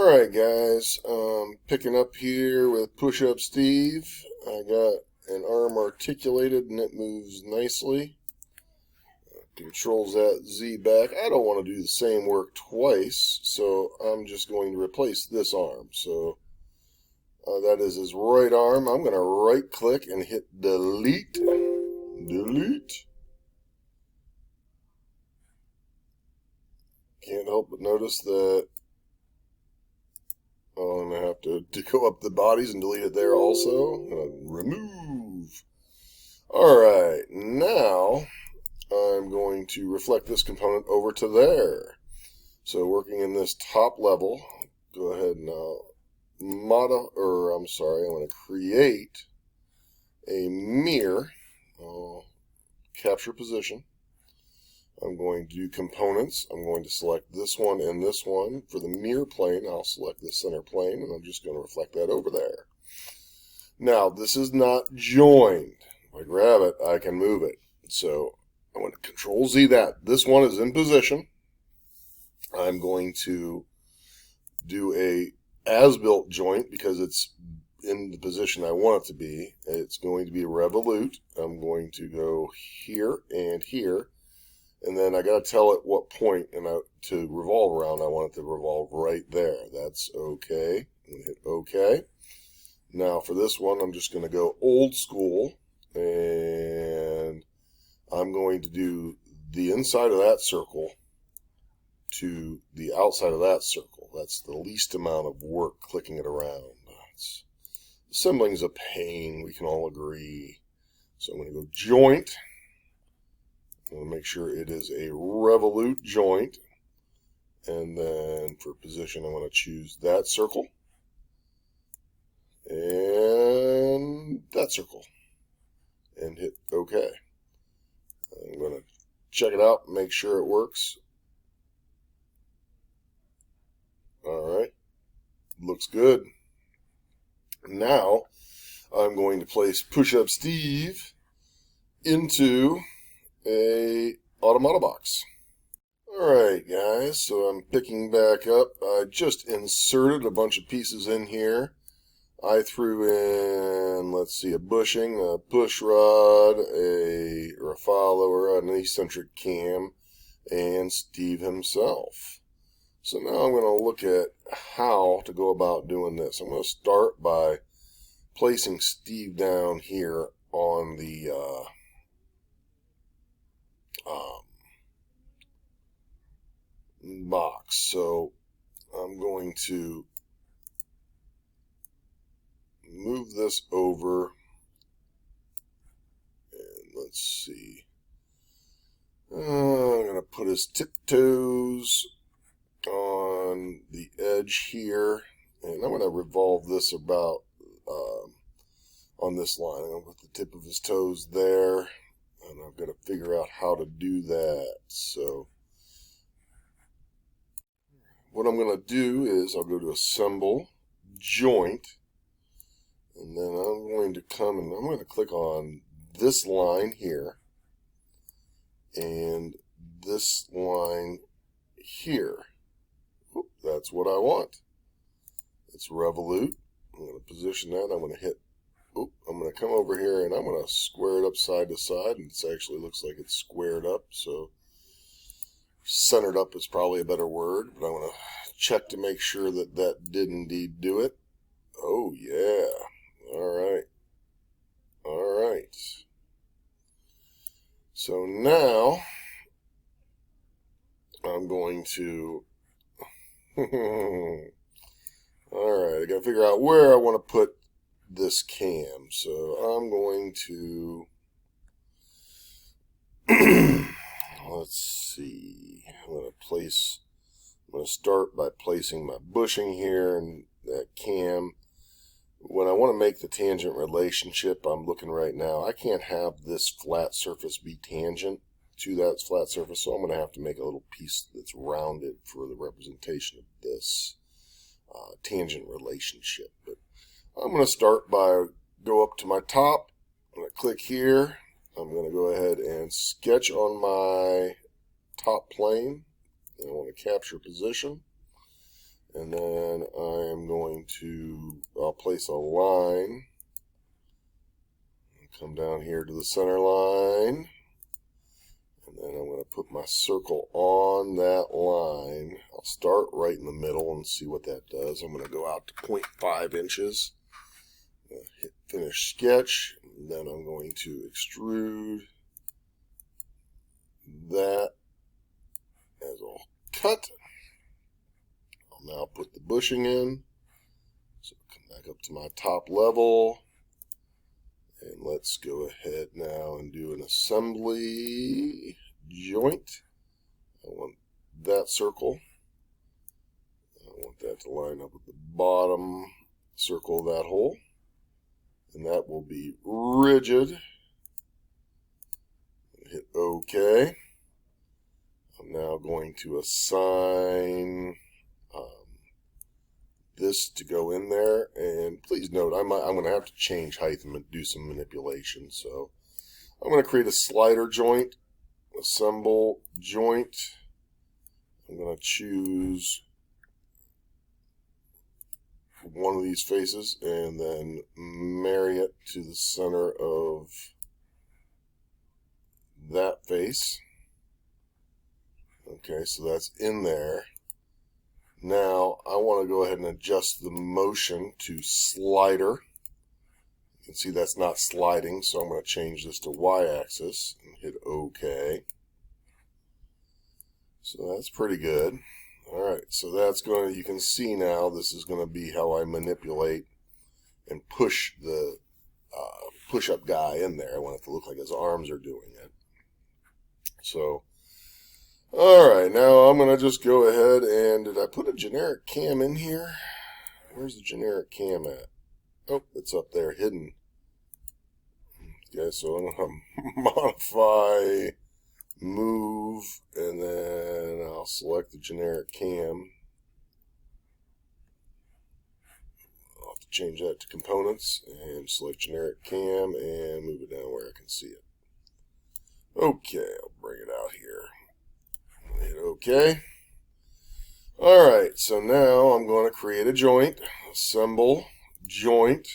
Alright guys, picking up here with Pushup Steve. I got an arm articulated and it moves nicely. Controls that Z back. I don't want to do the same work twice, so I'm just going to replace this arm. So that is his right arm. I'm going to right click and hit delete. Delete. Can't help but notice that I'm going to have to go up the bodies and delete it there also. Remove. Alright, now I'm going to reflect this component over to there. So working in this top level, go ahead and I'm going to create a mirror. I'll capture position. I'm going to do components. I'm going to select this one and this one. For the mirror plane, I'll select the center plane, and I'm just going to reflect that over there. Now, this is not joined. If I grab it, I can move it. So I'm going to Control Z that. This one is in position. I'm going to do a as-built joint because it's in the position I want it to be. It's going to be a revolute. I'm going to go here and here. And then I got to tell it what point to revolve around. I want it to revolve right there. That's okay. I'm going to hit OK. Now for this one, I'm just going to go old school. And I'm going to do the inside of that circle to the outside of that circle. That's the least amount of work clicking it around. Assembling's a pain. We can all agree. So I'm going to go joint. I'm going to make sure it is a revolute joint. And then for position, I'm going to choose that circle. And that circle. And hit OK. I'm going to check it out, make sure it works. Alright. Looks good. Now, I'm going to place Pushup Steve into a automata box. Alright guys, so I'm picking back up. I just inserted a bunch of pieces in here. I threw in, let's see, a bushing, a push rod, a follower, an eccentric cam, and Steve himself. So now I'm going to look at how to go about doing this. I'm going to start by placing Steve down here on the box. So I'm going to move this over, and let's see. I'm going to put his tiptoes on the edge here, and I'm going to revolve this about on this line. I'm going to put the tip of his toes there, and I've got to figure out how to do that. So what I'm going to do is I'll go to Assemble, Joint, and then I'm going to come and I'm going to click on this line here and this line here. Oop, that's what I want. It's revolute. I'm going to position that. I'm going to hit. Oop, I'm going to come over here and I'm going to square it up side to side. And it actually looks like it's squared up. So centered up is probably a better word. But I'm going to check to make sure that that did indeed do it. Oh yeah. Alright. Alright. So now I'm going to alright, I gotta figure out where I want to put this cam. So I'm going to let's see. I'm going to start by placing my bushing here and that cam. When I want to make the tangent relationship, I'm looking right now, I can't have this flat surface be tangent to that flat surface, so I'm going to have to make a little piece that's rounded for the representation of this tangent relationship. But I'm going to start by go up to my top. I'm going to click here. I'm going to go ahead and sketch on my top plane. And I want to capture position. And then I'm going to, I'll place a line, come down here to the center line, and then I'm going to put my circle on that line. I'll start right in the middle and see what that does. I'm going to go out to 0.5 inches, hit finish sketch, and then I'm going to extrude that as a cut. I'll now put the bushing in. So come back up to my top level. And let's go ahead now and do an assembly joint. I want that circle. I want that to line up with the bottom circle of that hole. And that will be rigid. Hit OK. I'm now going to assign this to go in there, and please note I'm going to have to change height and do some manipulation. So I'm going to create a slider joint, assemble joint. I'm going to choose one of these faces and then marry it to the center of that face. Okay, so that's in there. Now, I want to go ahead and adjust the motion to slider. You can see that's not sliding, so I'm going to change this to Y-axis and hit OK. So that's pretty good. Alright, so that's going to, you can see now, this is going to be how I manipulate and push the push-up guy in there. I want it to look like his arms are doing it. So, alright, now I'm going to just go ahead and, did I put a generic cam in here? Where's the generic cam at? Oh, it's up there, hidden. Okay, so I'm going to modify, move, and then I'll select the generic cam. I'll have to change that to components, and select generic cam, and move it down where I can see it. Okay, I'll bring it out here. Hit OK. Alright, so now I'm going to create a joint. Assemble, joint.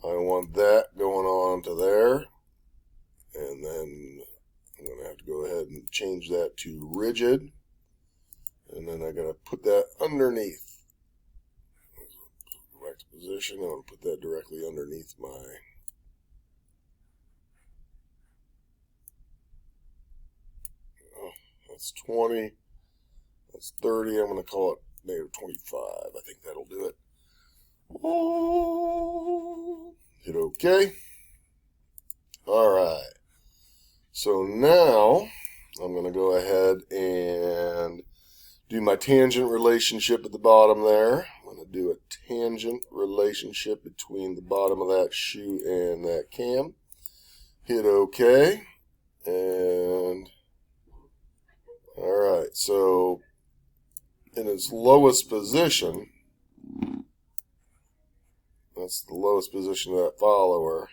I want that going on to there. And then I'm going to have to go ahead and change that to rigid. And then I got to put that underneath. Go back to position. I'm going to put that directly underneath my... That's 20, that's 30, I'm going to call it negative 25. I think that'll do it. Oh, hit OK. Alright, so now I'm going to go ahead and do my tangent relationship at the bottom there. I'm going to do a tangent relationship between the bottom of that shoe and that cam. Hit OK, and... Alright, so in its lowest position, that's the lowest position of that follower,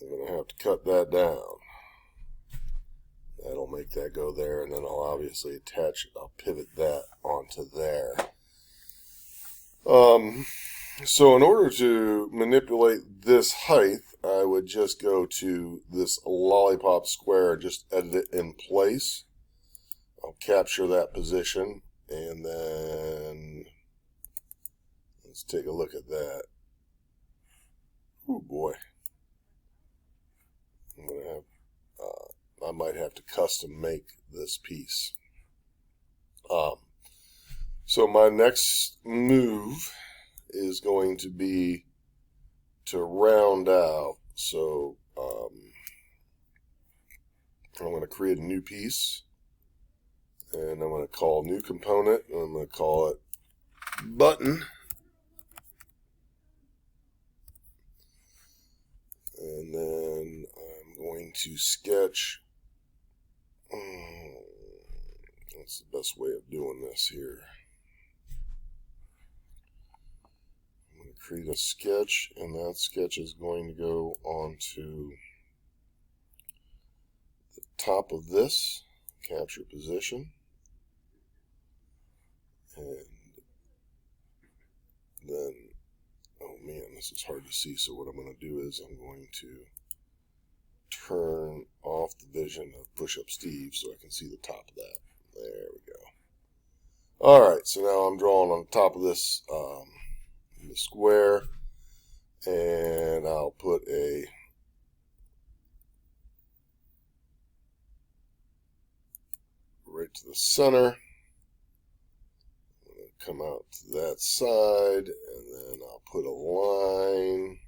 I'm going to have to cut that down. That'll make that go there, and then I'll obviously attach it, I'll pivot that onto there. So in order to manipulate this height, I would just go to this lollipop square, just edit it in place. I'll capture that position, and then let's take a look at that. Oh boy. I'm gonna have, I might have to custom make this piece. So my next move is going to be to round out. So I'm going to create a new piece, and I'm going to call new component, and I'm going to call it button. And then I'm going to sketch. What's the best way of doing this here? Create a sketch, and that sketch is going to go onto the top of this capture position, and then, oh man, this is hard to see, so what I'm going to do is I'm going to turn off the vision of Pushup Steve so I can see the top of that. There we go. Alright, so now I'm drawing on the top of this the square, and I'll put a right to the center. I'm going to come out to that side, and then I'll put a line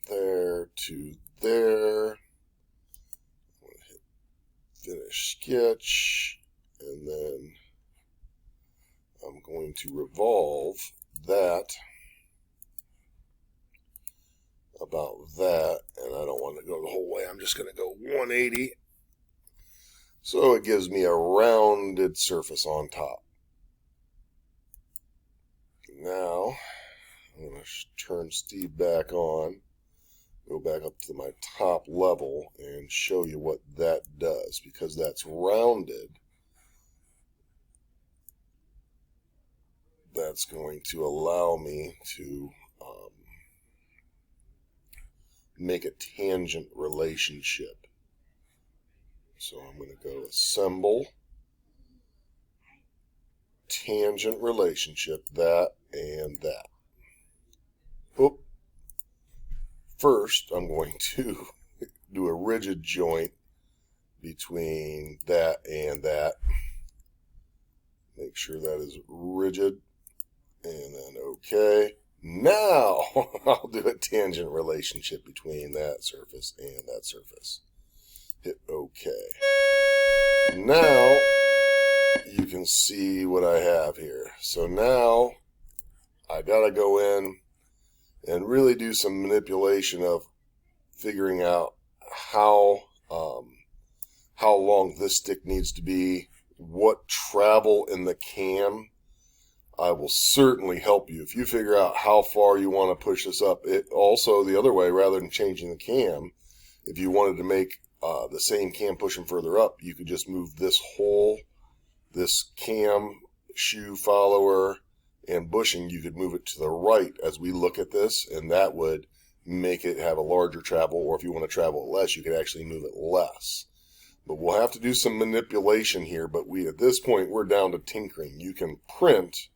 there to there. I'm going to hit finish sketch, and then I'm going to revolve that about that, and I don't want to go the whole way. I'm just going to go 180, so it gives me a rounded surface on top. Now I'm going to turn Steve back on, go back up to my top level, and show you what that does. Because that's rounded, that's going to allow me to make a tangent relationship. So I'm going to go assemble, tangent relationship, that and that. Oop. First, I'm going to do a rigid joint between that and that. Make sure that is rigid, and then OK. Now I'll do a tangent relationship between that surface and that surface. Hit OK. Now you can see what I have here. So now I got to go in and really do some manipulation of figuring out how long this stick needs to be, what travel in the cam. I will certainly help you. If you figure out how far you want to push this up, it also the other way, rather than changing the cam, if you wanted to make the same cam pushing further up, you could just move this cam, shoe follower, and bushing, you could move it to the right as we look at this, and that would make it have a larger travel, or if you want to travel it less, you could actually move it less. But we'll have to do some manipulation here, but at this point, we're down to tinkering. You can print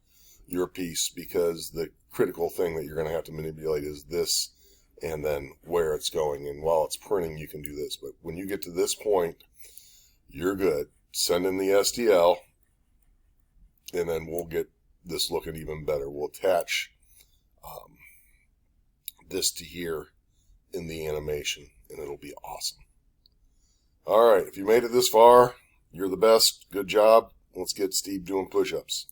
your piece, because the critical thing that you're going to have to manipulate is this and then where it's going. And while it's printing, you can do this. But when you get to this point, you're good. Send in the STL, and then we'll get this looking even better. We'll attach this to here in the animation, and it'll be awesome. All right, if you made it this far, you're the best. Good job. Let's get Steve doing push-ups.